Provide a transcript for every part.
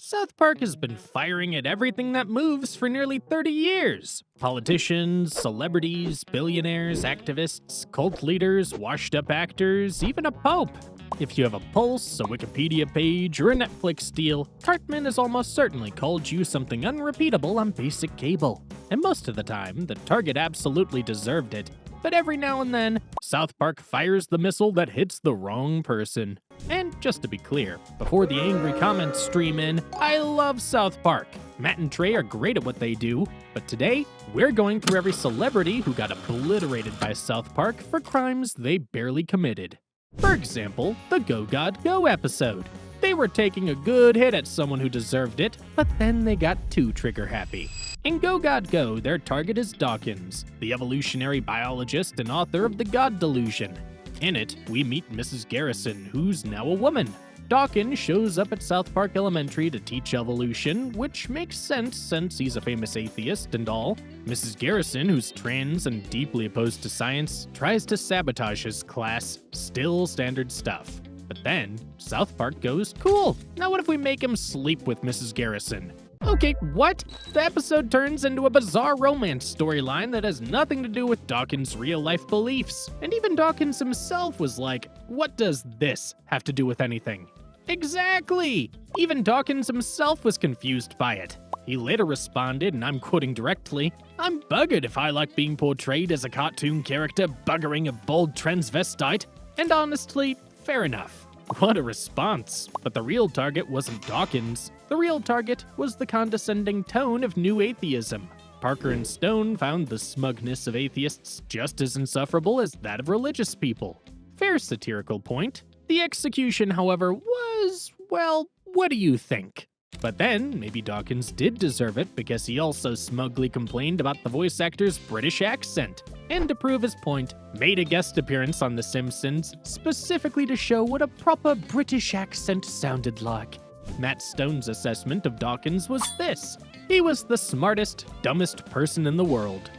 South Park has been firing at everything that moves for nearly 30 years. Politicians, celebrities, billionaires, activists, cult leaders, washed-up actors, even a pope. If you have a pulse, a Wikipedia page, or a Netflix deal, Cartman has almost certainly called you something unrepeatable on basic cable. And most of the time, the target absolutely deserved it. But every now and then, South Park fires the missile that hits the wrong person. And just to be clear, before the angry comments stream in, I love South Park. Matt and Trey are great at what they do, but today, we're going through every celebrity who got obliterated by South Park for crimes they barely committed. For example, the Go God Go episode. They were taking a good hit at someone who deserved it, but then they got too trigger happy. In Go God Go, their target is Dawkins, the evolutionary biologist and author of The God Delusion. In it, we meet Mrs. Garrison, who's now a woman. Dawkins shows up at South Park Elementary to teach evolution, which makes sense since he's a famous atheist and all. Mrs. Garrison, who's trans and deeply opposed to science, tries to sabotage his class. Still standard stuff. But then, South Park goes, cool, now what if we make him sleep with Mrs. Garrison? Okay, what? The episode turns into a bizarre romance storyline that has nothing to do with Dawkins' real-life beliefs. And even Dawkins himself was like, what does this have to do with anything? Exactly! Even Dawkins himself was confused by it. He later responded, and I'm quoting directly, "I'm buggered if I like being portrayed as a cartoon character buggering a bold transvestite." And honestly, fair enough. What a response. But the real target wasn't Dawkins. The real target was the condescending tone of new atheism. Parker and Stone found the smugness of atheists just as insufferable as that of religious people. Fair satirical point. The execution, however, was, well, what do you think? But then, maybe Dawkins did deserve it because he also smugly complained about the voice actor's British accent. And to prove his point, made a guest appearance on The Simpsons specifically to show what a proper British accent sounded like. Matt Stone's assessment of Dawkins was this: he was the smartest, dumbest person in the world.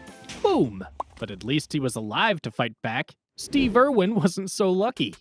Boom! But at least he was alive to fight back. Steve Irwin wasn't so lucky.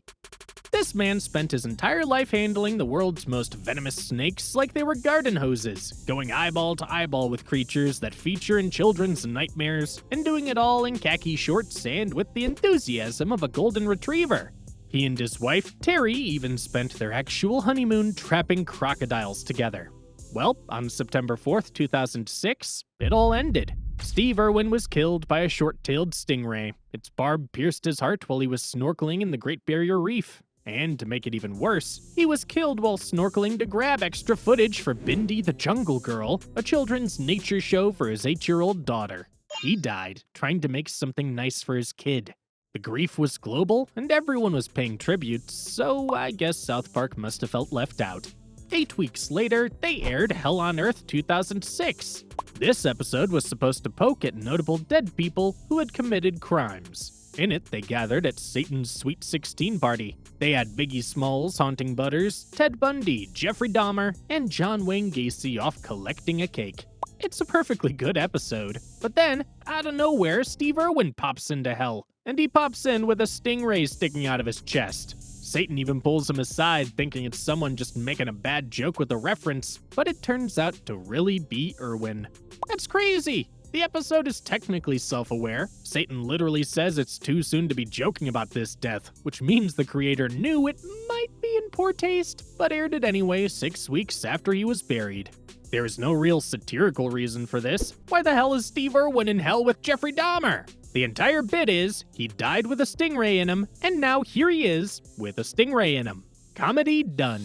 This man spent his entire life handling the world's most venomous snakes like they were garden hoses, going eyeball to eyeball with creatures that feature in children's nightmares, and doing it all in khaki shorts and with the enthusiasm of a golden retriever. He and his wife, Terry, even spent their actual honeymoon trapping crocodiles together. Well, on September 4th, 2006, it all ended. Steve Irwin was killed by a short-tailed stingray. Its barb pierced his heart while he was snorkeling in the Great Barrier Reef. And to make it even worse, he was killed while snorkeling to grab extra footage for Bindi the Jungle Girl, a children's nature show for his 8-year-old daughter. He died trying to make something nice for his kid. The grief was global, and everyone was paying tribute, so I guess South Park must have felt left out. 8 weeks later, they aired Hell on Earth 2006. This episode was supposed to poke at notable dead people who had committed crimes. In it, they gathered at Satan's Sweet 16 party. They had Biggie Smalls haunting Butters, Ted Bundy, Jeffrey Dahmer, and John Wayne Gacy off collecting a cake. It's a perfectly good episode. But then, out of nowhere, Steve Irwin pops into hell. And he pops in with a stingray sticking out of his chest. Satan even pulls him aside, thinking it's someone just making a bad joke with a reference, but it turns out to really be Irwin. That's crazy! The episode is technically self-aware. Satan literally says it's too soon to be joking about this death, which means the creator knew it might be in poor taste, but aired it anyway 6 weeks after he was buried. There is no real satirical reason for this. Why the hell is Steve Irwin in hell with Jeffrey Dahmer? The entire bit is, he died with a stingray in him, and now here he is, with a stingray in him. Comedy done.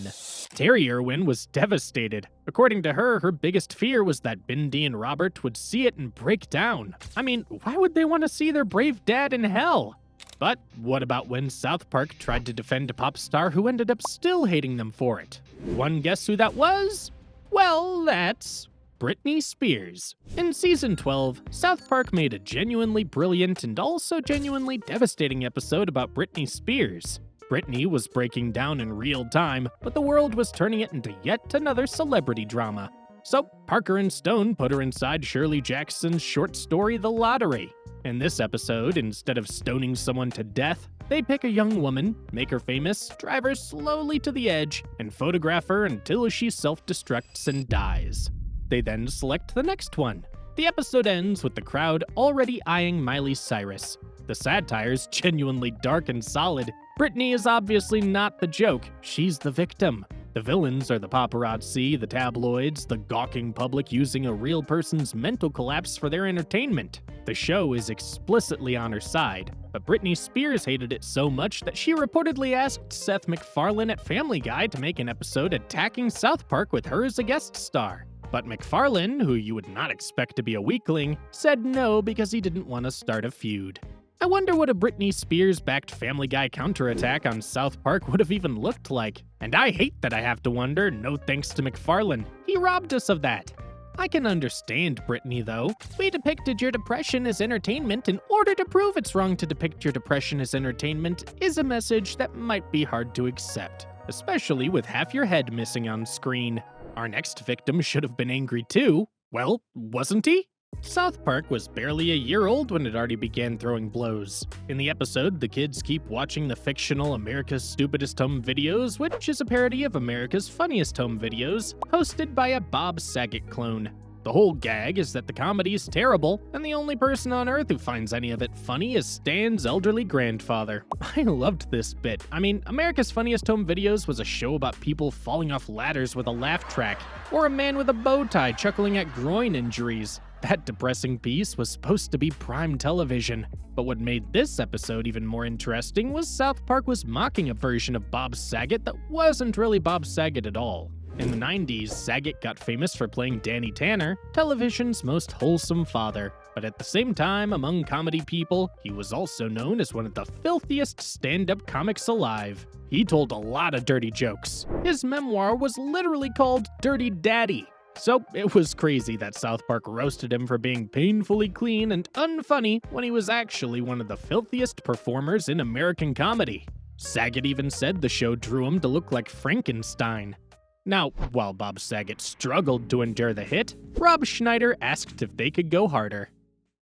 Terry Irwin was devastated. According to her, her biggest fear was that Bindi and Robert would see it and break down. I mean, why would they want to see their brave dad in hell? But what about when South Park tried to defend a pop star who ended up still hating them for it? One guess who that was? Well, that's Britney Spears. In season 12, South Park made a genuinely brilliant and also genuinely devastating episode about Britney Spears. Britney was breaking down in real time, but the world was turning it into yet another celebrity drama. So Parker and Stone put her inside Shirley Jackson's short story The Lottery. In this episode, instead of stoning someone to death, They pick a young woman, make her famous, drive her slowly to the edge, and photograph her until she self-destructs and dies. They then select the next one. The episode ends with the crowd already eyeing Miley Cyrus. The satire's genuinely dark and solid. Britney is obviously not the joke, she's the victim. The villains are the paparazzi, the tabloids, the gawking public using a real person's mental collapse for their entertainment. The show is explicitly on her side, but Britney Spears hated it so much that she reportedly asked Seth MacFarlane at Family Guy to make an episode attacking South Park with her as a guest star. But MacFarlane, who you would not expect to be a weakling, said no because he didn't want to start a feud. I wonder what a Britney Spears-backed Family Guy counterattack on South Park would have even looked like. And I hate that I have to wonder, no thanks to MacFarlane. He robbed us of that. I can understand Britney, though. We depicted your depression as entertainment in order to prove it's wrong to depict your depression as entertainment is a message that might be hard to accept, especially with half your head missing on screen. Our next victim should have been angry too. Well, wasn't he? South Park was barely a year old when it already began throwing blows. In the episode, the kids keep watching the fictional America's Stupidest Home Videos, which is a parody of America's Funniest Home Videos, hosted by a Bob Saget clone. The whole gag is that the comedy is terrible, and the only person on Earth who finds any of it funny is Stan's elderly grandfather. I loved this bit. I mean, America's Funniest Home Videos was a show about people falling off ladders with a laugh track, or a man with a bow tie chuckling at groin injuries. That depressing piece was supposed to be prime television. But what made this episode even more interesting was South Park was mocking a version of Bob Saget that wasn't really Bob Saget at all. In the 90s, Saget got famous for playing Danny Tanner, television's most wholesome father. But at the same time, among comedy people, he was also known as one of the filthiest stand-up comics alive. He told a lot of dirty jokes. His memoir was literally called Dirty Daddy. So it was crazy that South Park roasted him for being painfully clean and unfunny when he was actually one of the filthiest performers in American comedy. Saget even said the show drew him to look like Frankenstein. Now, while Bob Saget struggled to endure the hit, Rob Schneider asked if they could go harder.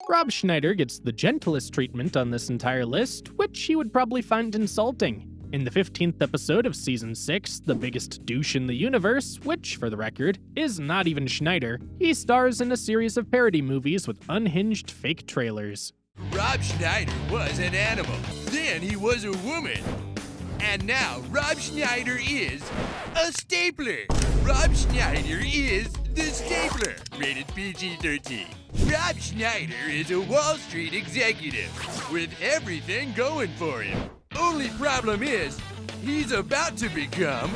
Rob Schneider gets the gentlest treatment on this entire list, which he would probably find insulting. In the 15th episode of Season 6, The Biggest Douche in the Universe, which, for the record, is not even Schneider, he stars in a series of parody movies with unhinged fake trailers. Rob Schneider was an animal, then he was a woman. And now Rob Schneider is a stapler. Rob Schneider is the stapler, rated PG-13. Rob Schneider is a Wall Street executive with everything going for him. Only problem is, he's about to become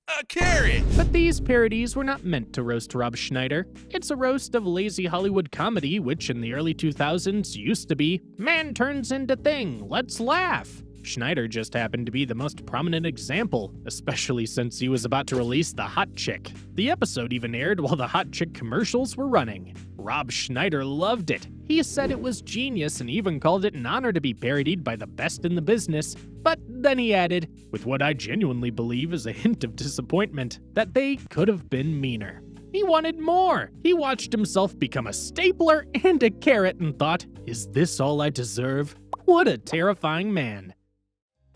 a carrot. But these parodies were not meant to roast Rob Schneider. It's a roast of lazy Hollywood comedy, which in the early 2000s used to be, man turns into thing, let's laugh. Schneider just happened to be the most prominent example, especially since he was about to release The Hot Chick. The episode even aired while the Hot Chick commercials were running. Rob Schneider loved it. He said it was genius and even called it an honor to be parodied by the best in the business. But then he added, with what I genuinely believe is a hint of disappointment, that they could have been meaner. He wanted more. He watched himself become a stapler and a carrot and thought, is this all I deserve? What a terrifying man.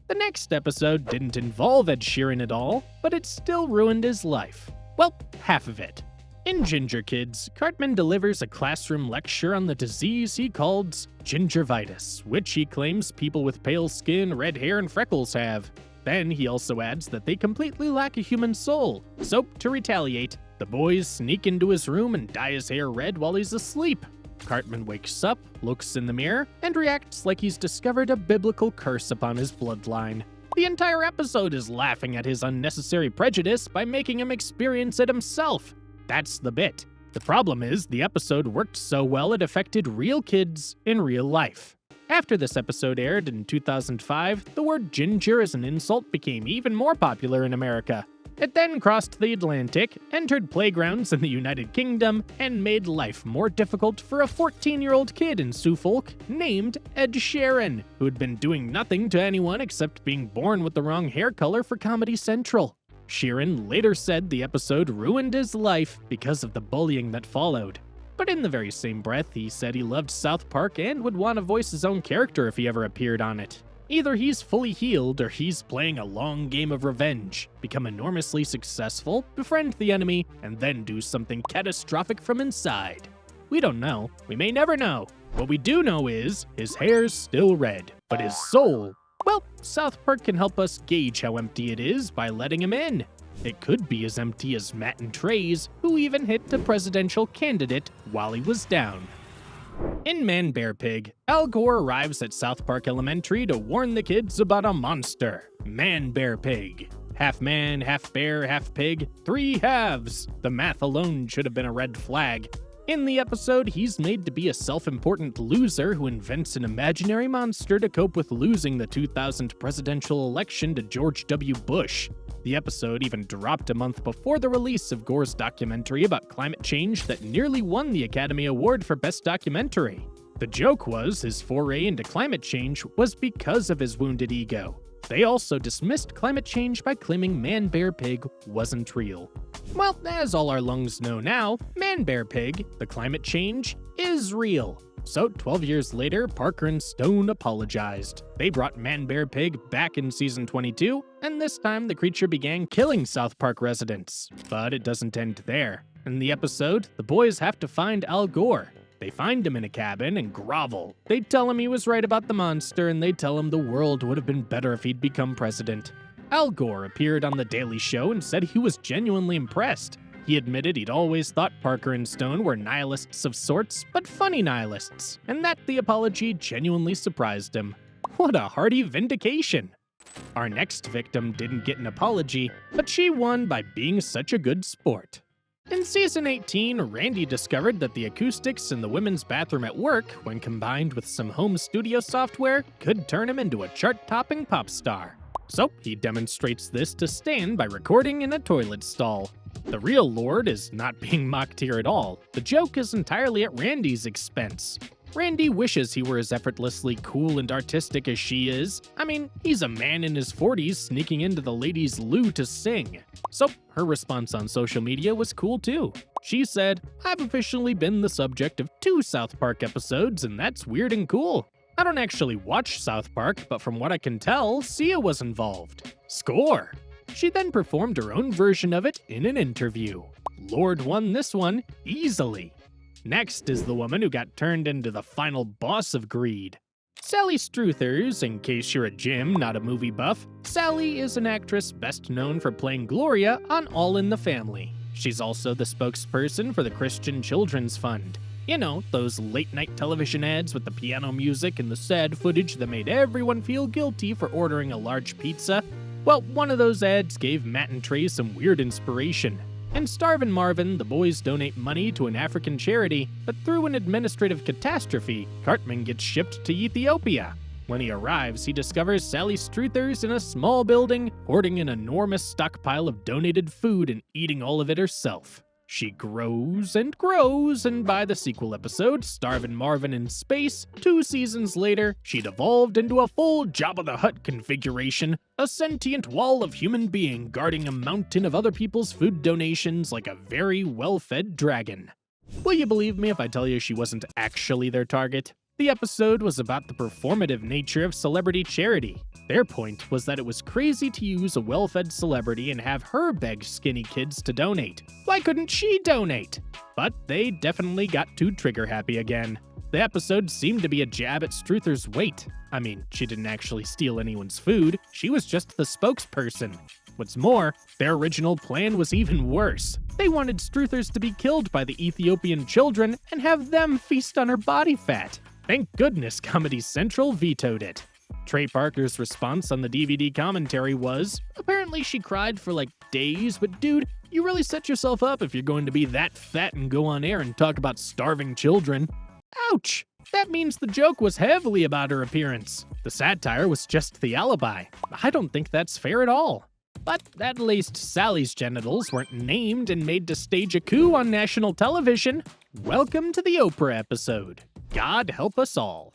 The next episode didn't involve Ed Sheeran at all, but it still ruined his life. Well, half of it. In Ginger Kids, Cartman delivers a classroom lecture on the disease he calls gingivitis, which he claims people with pale skin, red hair, and freckles have. Then he also adds that they completely lack a human soul. So, to retaliate, the boys sneak into his room and dye his hair red while he's asleep. Cartman wakes up, looks in the mirror, and reacts like he's discovered a biblical curse upon his bloodline. The entire episode is laughing at his unnecessary prejudice by making him experience it himself. That's the bit. The problem is, the episode worked so well it affected real kids in real life. After this episode aired in 2005, the word ginger as an insult became even more popular in America. It then crossed the Atlantic, entered playgrounds in the United Kingdom, and made life more difficult for a 14-year-old kid in Suffolk named Ed Sheeran, who had been doing nothing to anyone except being born with the wrong hair color for Comedy Central. Sheeran later said the episode ruined his life because of the bullying that followed. But in the very same breath, he said he loved South Park and would want to voice his own character if he ever appeared on it. Either he's fully healed or he's playing a long game of revenge, become enormously successful, befriend the enemy, and then do something catastrophic from inside. We don't know. We may never know. What we do know is his hair's still red, but his soul, well, South Park can help us gauge how empty it is by letting him in. It could be as empty as Matt and Trey's, who even hit a presidential candidate while he was down. In Man Bear Pig, Al Gore arrives at South Park Elementary to warn the kids about a monster, Man Bear Pig. Half man, half bear, half pig, 3 halves. The math alone should have been a red flag. In the episode, he's made to be a self-important loser who invents an imaginary monster to cope with losing the 2000 presidential election to George W. Bush. The episode even dropped a month before the release of Gore's documentary about climate change that nearly won the Academy Award for Best Documentary. The joke was his foray into climate change was because of his wounded ego. They also dismissed climate change by claiming Man Bear Pig wasn't real. Well, as all our lungs know now, Man Bear Pig, the climate change, is real. So 12 years later, Parker and Stone apologized. They brought Man Bear Pig back in season 22, and this time the creature began killing South Park residents. But it doesn't end there. In the episode, the boys have to find Al Gore. They find him in a cabin and grovel. They tell him he was right about the monster, and they tell him the world would have been better if he'd become president. Al Gore appeared on The Daily Show and said he was genuinely impressed. He admitted he'd always thought Parker and Stone were nihilists of sorts, but funny nihilists, and that the apology genuinely surprised him. What a hearty vindication! Our next victim didn't get an apology, but she won by being such a good sport. In season 18, Randy discovered that the acoustics in the women's bathroom at work, when combined with some home studio software, could turn him into a chart-topping pop star. So he demonstrates this to Stan by recording in a toilet stall. The real Lorde is not being mocked here at all. The joke is entirely at Randy's expense. Randy wishes he were as effortlessly cool and artistic as she is. I mean, he's a man in his 40s sneaking into the ladies' loo to sing. So her response on social media was cool too. She said, "I've officially been the subject of 2 South Park episodes, and that's weird and cool. I don't actually watch South Park, but from what I can tell, Sia was involved. Score!" She then performed her own version of it in an interview. Lorde won this one easily. Next is the woman who got turned into the final boss of greed. Sally Struthers, in case you're a Jim, not a movie buff, Sally is an actress best known for playing Gloria on All in the Family. She's also the spokesperson for the Christian Children's Fund. You know, those late-night television ads with the piano music and the sad footage that made everyone feel guilty for ordering a large pizza? Well, one of those ads gave Matt and Trey some weird inspiration. In Starvin' Marvin, the boys donate money to an African charity, but through an administrative catastrophe, Cartman gets shipped to Ethiopia. When he arrives, he discovers Sally Struthers in a small building, hoarding an enormous stockpile of donated food and eating all of it herself. She grows, and by the sequel episode, Starvin' Marvin in Space, 2 seasons later, she'd evolved into a full Jabba the Hutt configuration, a sentient wall of human being guarding a mountain of other people's food donations like a very well-fed dragon. Will you believe me if I tell you she wasn't actually their target? The episode was about the performative nature of celebrity charity. Their point was that it was crazy to use a well-fed celebrity and have her beg skinny kids to donate. Why couldn't she donate? But they definitely got too trigger-happy again. The episode seemed to be a jab at Struthers' weight. I mean, she didn't actually steal anyone's food, she was just the spokesperson. What's more, their original plan was even worse. They wanted Struthers to be killed by the Ethiopian children and have them feast on her body fat. Thank goodness Comedy Central vetoed it. Trey Parker's response on the DVD commentary was, apparently she cried for like days, but dude, you really set yourself up if you're going to be that fat and go on air and talk about starving children. Ouch! That means the joke was heavily about her appearance. The satire was just the alibi. I don't think that's fair at all. But at least Sally's genitals weren't named and made to stage a coup on national television. Welcome to the Oprah episode. God help us all.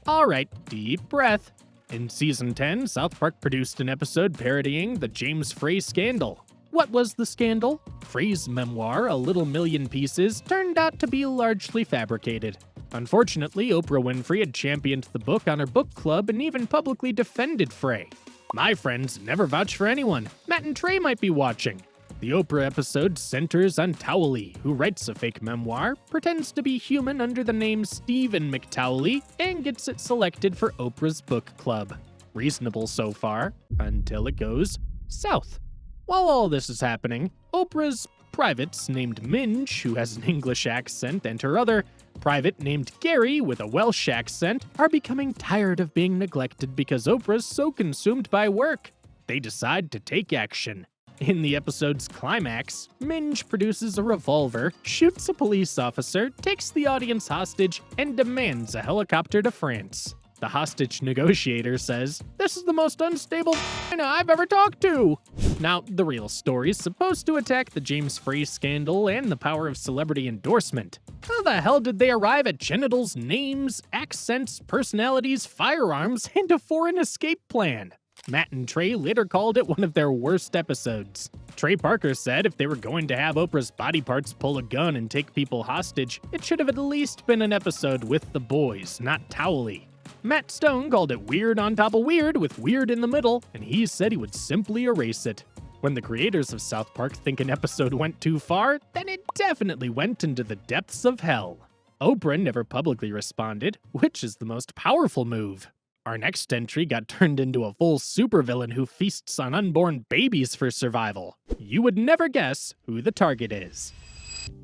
Alright, deep breath. In season 10, South Park produced an episode parodying the James Frey scandal. What was the scandal? Frey's memoir, A Little Million Pieces, turned out to be largely fabricated. Unfortunately, Oprah Winfrey had championed the book on her book club and even publicly defended Frey. My friends never vouch for anyone. Matt and Trey might be watching. The Oprah episode centers on Towley, who writes a fake memoir, pretends to be human under the name Stephen McTowley, and gets it selected for Oprah's book club. Reasonable so far, until it goes south. While all this is happening, Oprah's privates named Minge, who has an English accent, and her other private named Gary with a Welsh accent are becoming tired of being neglected because Oprah's so consumed by work. They decide to take action. In the episode's climax, Minge produces a revolver, shoots a police officer, takes the audience hostage, and demands a helicopter to France. The hostage negotiator says, "This is the most unstable I've ever talked to." Now, the real story is supposed to attack the James Frey scandal and the power of celebrity endorsement. How the hell did they arrive at genitals, names, accents, personalities, firearms, and a foreign escape plan? Matt and Trey later called it one of their worst episodes. Trey Parker said if they were going to have Oprah's body parts pull a gun and take people hostage, it should have at least been an episode with the boys, not Towley. Matt Stone called it weird on top of weird with weird in the middle, and he said he would simply erase it. When the creators of South Park think an episode went too far, then it definitely went into the depths of hell. Oprah never publicly responded, which is the most powerful move. Our next entry got turned into a full supervillain who feasts on unborn babies for survival. You would never guess who the target is.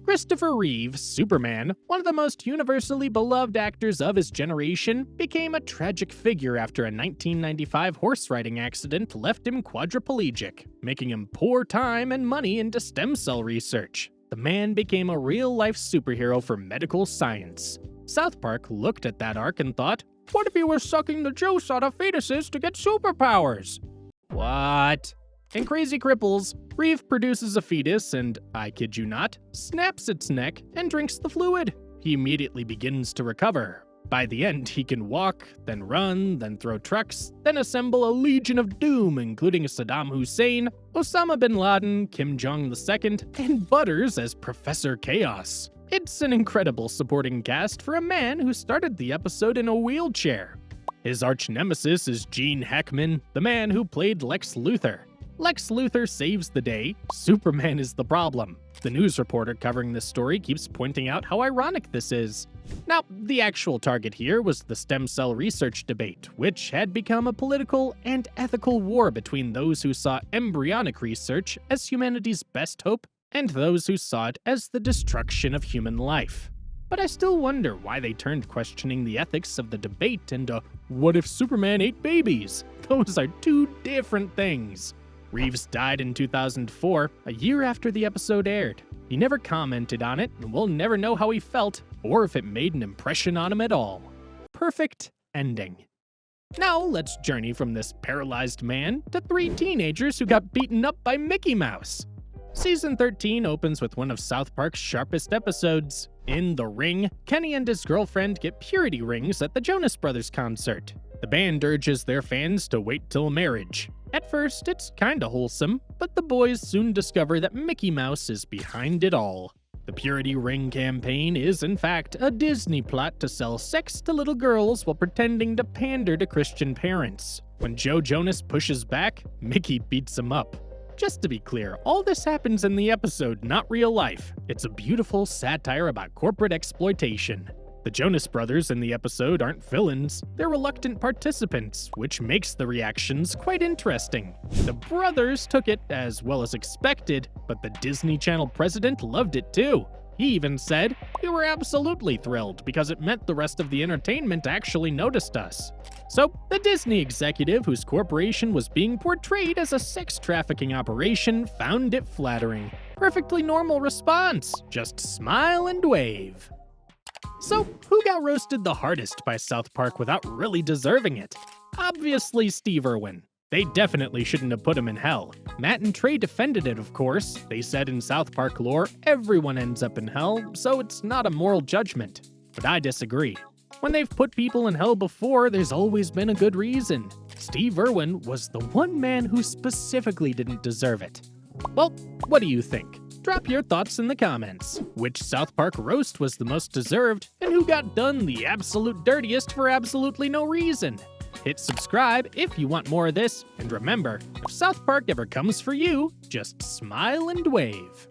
Christopher Reeve, Superman, one of the most universally beloved actors of his generation, became a tragic figure after a 1995 horse riding accident left him quadriplegic, making him pour time and money into stem cell research. The man became a real-life superhero for medical science. South Park looked at that arc and thought, what if he was sucking the juice out of fetuses to get superpowers? What? In Crazy Cripples, Reeve produces a fetus and, I kid you not, snaps its neck and drinks the fluid. He immediately begins to recover. By the end, he can walk, then run, then throw trucks, then assemble a legion of doom, including Saddam Hussein, Osama bin Laden, Kim Jong II, and Butters as Professor Chaos. It's an incredible supporting cast for a man who started the episode in a wheelchair. His arch-nemesis is Gene Hackman, the man who played Lex Luthor. Lex Luthor saves the day, Superman is the problem. The news reporter covering this story keeps pointing out how ironic this is. Now, the actual target here was the stem cell research debate, which had become a political and ethical war between those who saw embryonic research as humanity's best hope and those who saw it as the destruction of human life. But I still wonder why they turned questioning the ethics of the debate into, what if Superman ate babies? Those are two different things. Reeves died in 2004, a year after the episode aired. He never commented on it, and we'll never know how he felt, or if it made an impression on him at all. Perfect ending. Now let's journey from this paralyzed man to 3 teenagers who got beaten up by Mickey Mouse. Season 13 opens with one of South Park's sharpest episodes. In the ring, Kenny and his girlfriend get purity rings at the Jonas Brothers concert. The band urges their fans to wait till marriage. At first, it's kinda wholesome, but the boys soon discover that Mickey Mouse is behind it all. The Purity Ring campaign is, in fact, a Disney plot to sell sex to little girls while pretending to pander to Christian parents. When Joe Jonas pushes back, Mickey beats him up. Just to be clear, all this happens in the episode, not real life. It's a beautiful satire about corporate exploitation. The Jonas Brothers in the episode aren't villains, they're reluctant participants, which makes the reactions quite interesting. The brothers took it as well as expected, but the Disney Channel president loved it too. He even said, "We were absolutely thrilled because it meant the rest of the entertainment actually noticed us." So, the Disney executive whose corporation was being portrayed as a sex trafficking operation found it flattering. Perfectly normal response, just smile and wave. So, who got roasted the hardest by South Park without really deserving it? Obviously Steve Irwin. They definitely shouldn't have put him in hell. Matt and Trey defended it, of course. They said in South Park lore, everyone ends up in hell, so it's not a moral judgment. But I disagree. When they've put people in hell before, there's always been a good reason. Steve Irwin was the one man who specifically didn't deserve it. Well, what do you think? Drop your thoughts in the comments. Which South Park roast was the most deserved, and who got done the absolute dirtiest for absolutely no reason? Hit subscribe if you want more of this, and remember, if South Park ever comes for you, just smile and wave.